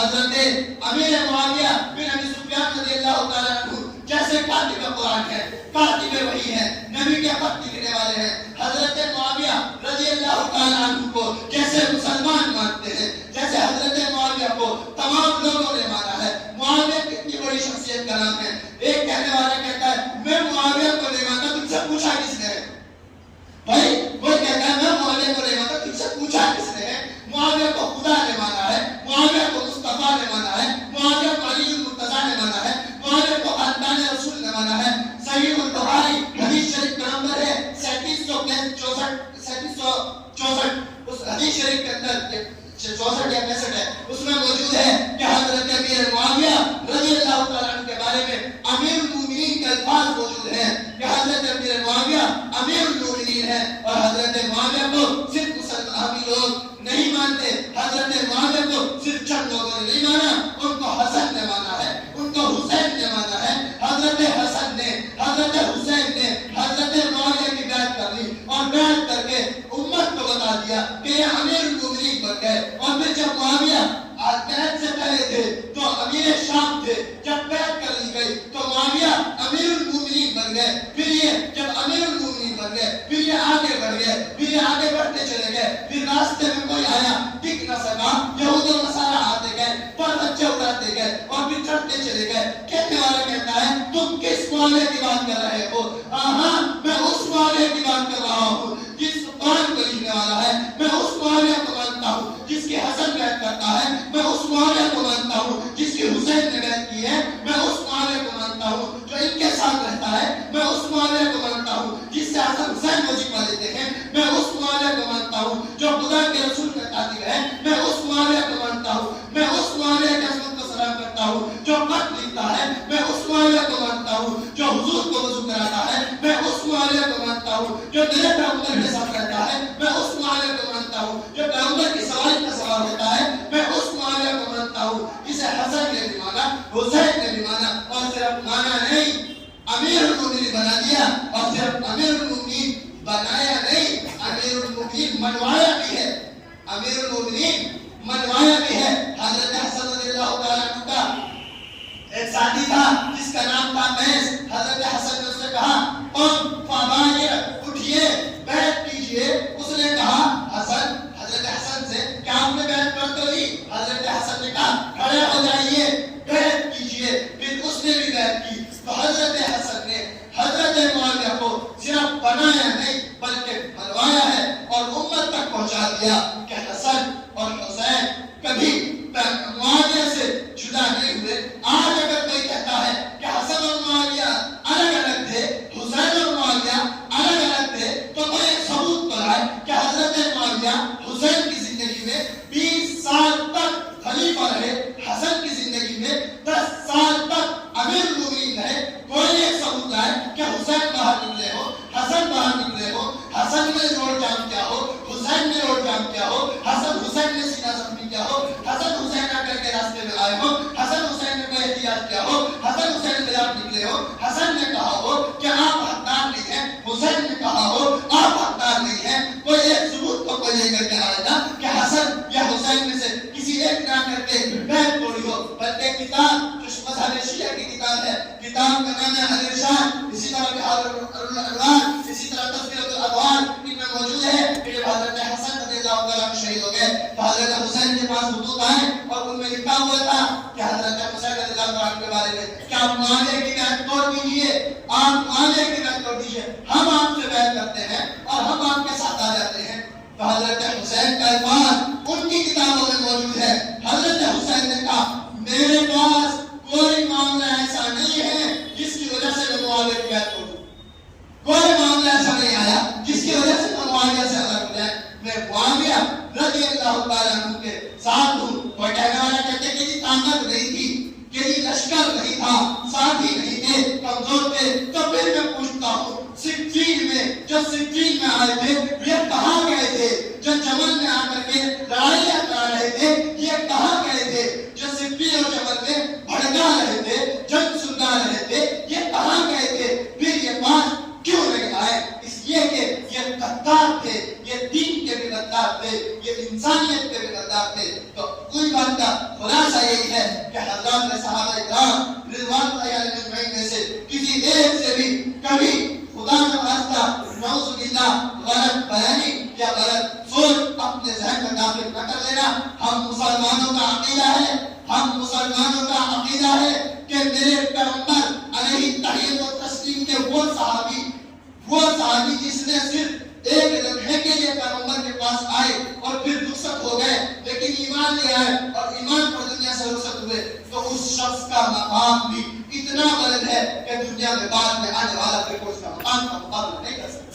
حضرت امیر معاویہ بن ابی سفیان رضی اللہ تعالیٰ عنہ جیسے کاتب قرآن ہے، کاتب وحی ہے، نبی کے خط لکھنے والے ہیں، حضرت معاویہ رضی اللہ تعالیٰ عنہ کو جیسے مسلمان مانتے ہیں، جیسے حضرت معاویہ کو تمام لوگوں نے مانا ہے۔ معاویہ کتنی بڑی شخصیت کا نام ہے۔ ایک کہنے والا کہتا ہے میں معاویہ کو نہیں مانتا، تم سے پوچھا کس نے؟ بھائی کوئی کہتا ہے میں معاویہ کو نہیں مانتا، تم سے پوچھا کس نے؟ معاویہ کو خدا نے مانا ہے، معاویہ کو مصطفیٰ نے مانا ہے، معاویہ کو علی المرتضیٰ نے مانا ہے، معاویہ کو خاندان رسول نے مانا ہے۔ صحیح البخاری حدیث شریف کا نمبر ہے 3764، اس حدیث شریف کے اندر 64 یا 65 ہے، اس میں موجود ہے کہ حضرت امیر معاویہ رضی اللہ تعالیٰ عنہ کے بارے میں امیر المومنین کے الفاظ موجود ہیں کہ حضرت امیر معاویہ امیر المومنین ہے، اور حضرت معاویہ کو صرف مسلمان لوگ نہیں مانتے، حضرت معاویہ کو صرف چند لوگوں نے نہیں مانا، ان کو حسن نے مانا ہے، ان کو حسین نے مانا ہے۔ حضرت حسن نے، حضرت حسین نے حضرت معاویہ کی بیعت کر لی اور بیعت کر کے امت کو بتا دیا کہ یہ امیر المومنین بن گئے۔ اور پھر جب معاویہ بیعت سے پہلے تھے تو امیر شام تھے، جب بیعت کر لی گئی تو معاویہ امیر المومنین بن گئے۔ پھر یہ جب امیر المومنین بن گئے پھر یہ آگے بڑھ گئے، پھر یہ آگے بڑھتے چلے گئے، پھر راستے میں کوئی آیا ٹک نہ سکا، یہود و نصارہ آتے گئے، پر بچے اڑاتے گئے اور پھر چڑھتے چلے گئے۔ کہنے والا کہتا ہے تم کس معاویہ کی بات کر رہے ہو؟ ہاں میں اس معاویہ کی بات کر رہا ہوں جس قرآن کو لکھنے والا ہے، میں اس معاویہ کو مانتا ہوں جس کی حسن بیعت کرتا ہے، میں اس معاویہ کو مانتا ہوں جس کی حسین نے بیعت کی ہے، میں اس معاویہ کو مانتا ہوں جو ان کے ساتھ رہتا ہے، میں اس معاویہ کو مانتا ہوں جس سے حسن حسین وظیفہ لیتے ہیں، میں اس معاویہ کو مانتا ہوں جو خدا کے رسول کا کاتب ہے، میں اس معاویہ کو مانتا ہوں، میں اس معاویہ کے عظمت کو سلام کرتا ہوں جو خط لکھتا ہے، میں اس معاویہ کو مانتا ہوں جو حضور کو وضو کراتا ہے، میں اس معاویہ کو مانتا ہوں جو میرے پیغمبر کے ساتھ رہتا ہے، میں اس معاویہ کو مانتا ہوں جو پیغمبر کی سواری کا سوار ہوتا ہے، میں اس معاویہ کو مانتا ہوں جسے حسن نے بھی مانا، حسین نے بھی مانا، اور صرف مانا نہیں امیر المومنین بنا دیا، اور صرف امیر المومنین بنایا نہیں، امیر المومنین منوایا بھی ہے، امیر المومنین منوایا بھی ہے۔ حضرت حسن رضی اللہ تعالیٰ عنہ کا ایک ساتھی تھا جس کا نام تھا قیس۔ حضرت حسن نے اس سے کہا قم فبایع، اٹھیے بیعت کیجئے۔ اس نے کہا حسن، حضرت حسن سے کیا آپ نے بیعت کر تو لی؟ حضرت حسن نے کہا کھڑے ہو جائیے بیعت کیجئے۔ پھر اس نے بھی بیعت کی تو حضرت حسن نے حضرت معاویہ کو صرف بنایا نہیں بلکہ بنوایا ہے اور امت تک پہنچا دیا کہ حسن اور حسین کبھی معاویہ سے جدا نہیں ہوئے۔ آج اگر کوئی کہتا ہے کہ حسن اور معاویہ الگ الگ تھے، حسین اور معاویہ الگ الگ تھے، تو کوئی ایک ثبوت تو لائے کہ حضرت معاویہ حسین کی زندگی میں 20 سال تک خلیفہ رہے، حسن کی زندگی میں 10 سال تک امیر المومنین رہے۔ کوئی ایک ثبوت لائے کہ حسین باہر نکلے ہو، حسن باہر نکلے ہو، حسن نے روڈ جام کیا ہو، حسین نے روڈ جام کیا ہو، حسین نے سینہ زخمی کیا ہو، حسن حسین آ کر کے راستے میں آئے ہو، حسن حسین نے کوئی احتیاط کیا ہو، حسن حسین کے خلاف نکلے ہو، حسن نے کہا ہو کہ آپ حقدار نہیں ہیں، حسین نے کہا ہو آپ حقدار نہیں ہیں۔ کوئی ایک ثبوت کو کوئی لے کر کے آئے گا کہ حسن یا حسین میں سے کسی ایک نے آ کر کے بیعت توڑی ہو، بلکہ کتاب جو مذہب شیعہ کی کتاب ہے، کتاب کا نام ہے الارشاد، اسی طرح بحار الانوار، اسی طرح تذکرۃ الابواب، ان میں موجود ہے کہ جب حضرت حسن رضی اللہ تعالیٰ عنہ شہید ہو گئے تو حضرت حسین کے پاس خطوط آئے اور ان میں لکھا ہوا تھا کہ حضرت حسین رضی اللہ تعالیٰ عنہ کے بارے میں کہ آپ معاویہ کی بیعت توڑ دیجیے، آپ معاویہ کی بیعت توڑ دیجیے، ہم آپ سے بیعت کرتے ہیں اور ہم آپ کے ساتھ آ جاتے ہیں۔ تو حضرت حسین کا الفاظ ان کی کتابوں میں موجود ہے۔ حضرت حسین نے کہا میرے پاس کوئی معاملہ ایسا نہیں ہے جس کی وجہ سے میں معاویہ کی بیعت توڑوں، کوئی معاملہ ایسا نہیں آیا جس کی وجہ سے میں معاویہ سے الگ ہو جائے، میں معاویہ رضی اللہ تعالیٰ عنہ کے ساتھ ہوں۔ کوئی کہنے والا کہتے کہ یہ طاقت نہیں تھی، کہ یہ لشکر نہیں تھا، ساتھی نہیں تھے، کمزور تھے، تو پھر میں پوچھتا ہوں سجین میں جب سجین میں آئے تھے یہ کہاں گئے تھے؟ جو جمل میں آ کر کے لڑائیاں کرا رہے تھے یہ کہاں گئے تھے؟ جو سپی اور جمل میں بھڑکا رہے تھے، جنگ سنا رہے تھے، یہ کہاں گئے تھے؟ پھر یہ بات کیوں نہیں آئے؟ اس لیے کہ یہ غدار تھے، یہ دین کے بھی غدار تھے، یہ انسانیت کے بھی غدار تھے۔ تو کوئی بات کا خلاصہ خلاصہ یہی ہے کہ حضرات صحابہ کرام رضوان اللہ علیہ اجمعین میں سے کسی ایک سے بھی کبھی خدا نہ خواستہ نعوذ باللہ غلط بیانی یا غلط سوچ اپنے ذہن میں داخل نہ کر لینا. ہم مسلمانوں کا عقیدہ ہے کہ میرے پیغمبر علیہ تحیت و تسلیم کے وہ صحابی جس نے صرف ایک لمحے کے لیے پیغمبر کے پاس آئے اور پھر رخصت ہو گئے لیکن ایمان لے آئے اور ایمان پر دنیا سے رخصت ہوئے, تو اس شخص کا مقام بھی اتنا بلند ہے کہ دنیا میں بعد میں آنے والا پھر کوئی اس کا مقام کا مقابلہ نہیں کر سکتا.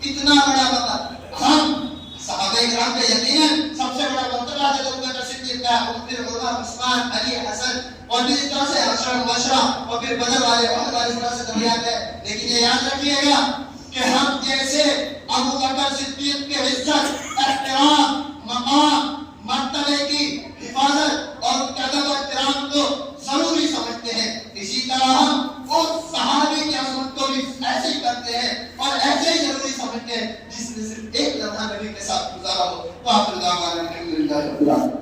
اتنا بڑا مقام ہم صحابہ کرام کا یقیناً سب سے بڑا مرتبہ ہے ابو بکر صدیق کا, پھر عمر, عثمان, علی, حسن اور پھر اس طرح سے عشرہ مبشرہ اور پھر بدر والے اور اس طرح سے درمیان ہے. لیکن یہ یاد رکھیے گا کہ ہم جیسے ابو بکر صدیق کے عزت, احترام, مقام, مرتبے کی حفاظت اور ادب و احترام کو ضروری سمجھتے ہیں, اسی طرح ہم اس صحابی کی عظمت کو بھی ایسے ہی کرتے ہیں اور ایسے ہی ضروری سمجھتے ہیں جس نے صرف ایک لمحہ نبی کے ساتھ گزارا ہو. وآخر دعوانا الحمدللہ رب العالمین.